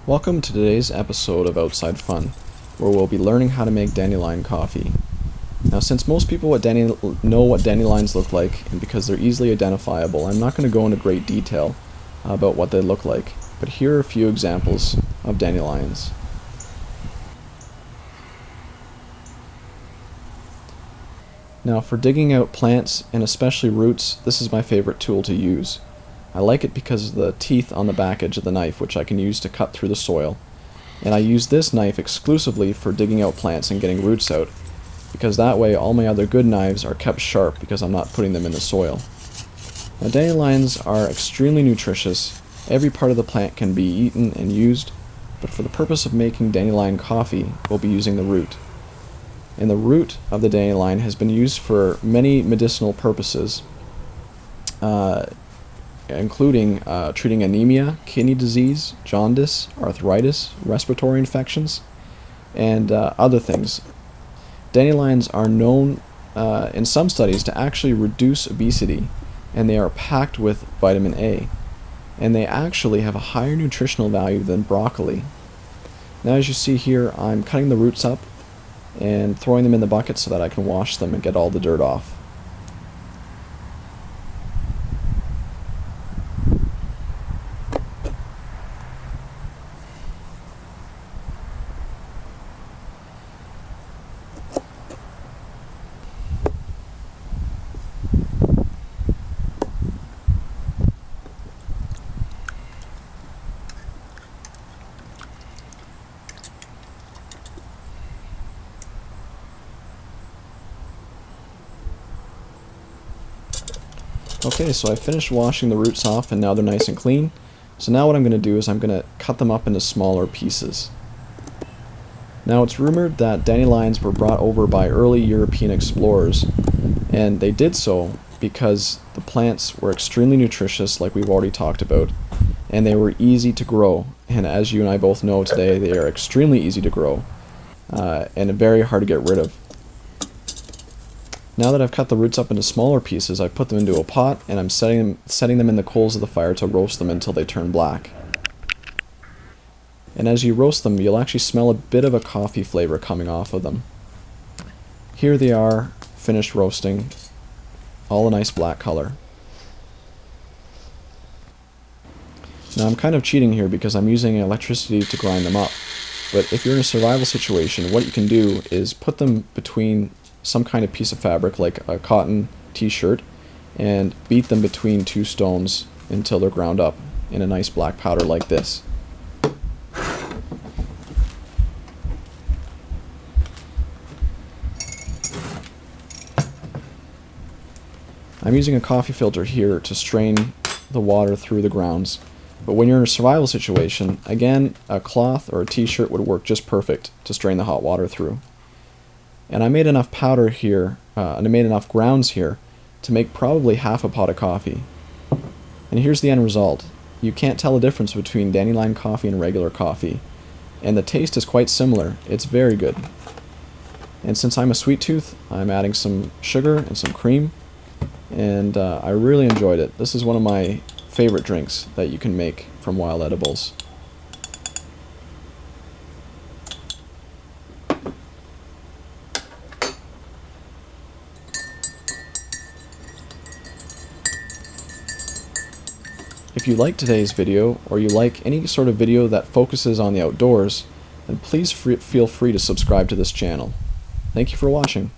Welcome to today's episode of Outside Fun, where we'll be learning how to make dandelion coffee. Now, since most people know what dandelions look like, and because they're easily identifiable, I'm not going to go into great detail about what they look like, but here are a few examples of dandelions. Now, for digging out plants, and especially roots, this is my favorite tool to use. I like it because of the teeth on the back edge of the knife, which I can use to cut through the soil. And I use this knife exclusively for digging out plants and getting roots out, because that way all my other good knives are kept sharp because I'm not putting them in the soil. Now, dandelions are extremely nutritious. Every part of the plant can be eaten and used, but for the purpose of making dandelion coffee, we'll be using the root. And the root of the dandelion has been used for many medicinal purposes, including treating anemia, kidney disease, jaundice, arthritis, respiratory infections, and other things. Dandelions are known in some studies to actually reduce obesity, and they are packed with vitamin A, and they actually have a higher nutritional value than broccoli. Now, as you see here, I'm cutting the roots up and throwing them in the bucket so that I can wash them and get all the dirt off. Okay, so I finished washing the roots off and now they're nice and clean. So now what I'm going to do is I'm going to cut them up into smaller pieces. Now, it's rumored that dandelions were brought over by early European explorers, and they did so because the plants were extremely nutritious, like we've already talked about, and they were easy to grow. And as you and I both know today, they are extremely easy to grow and very hard to get rid of. Now that I've cut the roots up into smaller pieces, I put them into a pot and I'm setting them in the coals of the fire to roast them until they turn black. And as you roast them, you'll actually smell a bit of a coffee flavor coming off of them. Here they are, finished roasting, all a nice black color. Now, I'm kind of cheating here because I'm using electricity to grind them up, but if you're in a survival situation, what you can do is put them between some kind of piece of fabric like a cotton t-shirt and beat them between two stones until they're ground up in a nice black powder like this. I'm using a coffee filter here to strain the water through the grounds, but when you're in a survival situation, again, a cloth or a t-shirt would work just perfect to strain the hot water through. And I made enough powder here, and I made enough grounds here to make probably half a pot of coffee. And here's the end result. You can't tell the difference between dandelion coffee and regular coffee. And the taste is quite similar. It's very good. And since I'm a sweet tooth, I'm adding some sugar and some cream. And I really enjoyed it. This is one of my favorite drinks that you can make from wild edibles. If you like today's video, or you like any sort of video that focuses on the outdoors, then please feel free to subscribe to this channel. Thank you for watching.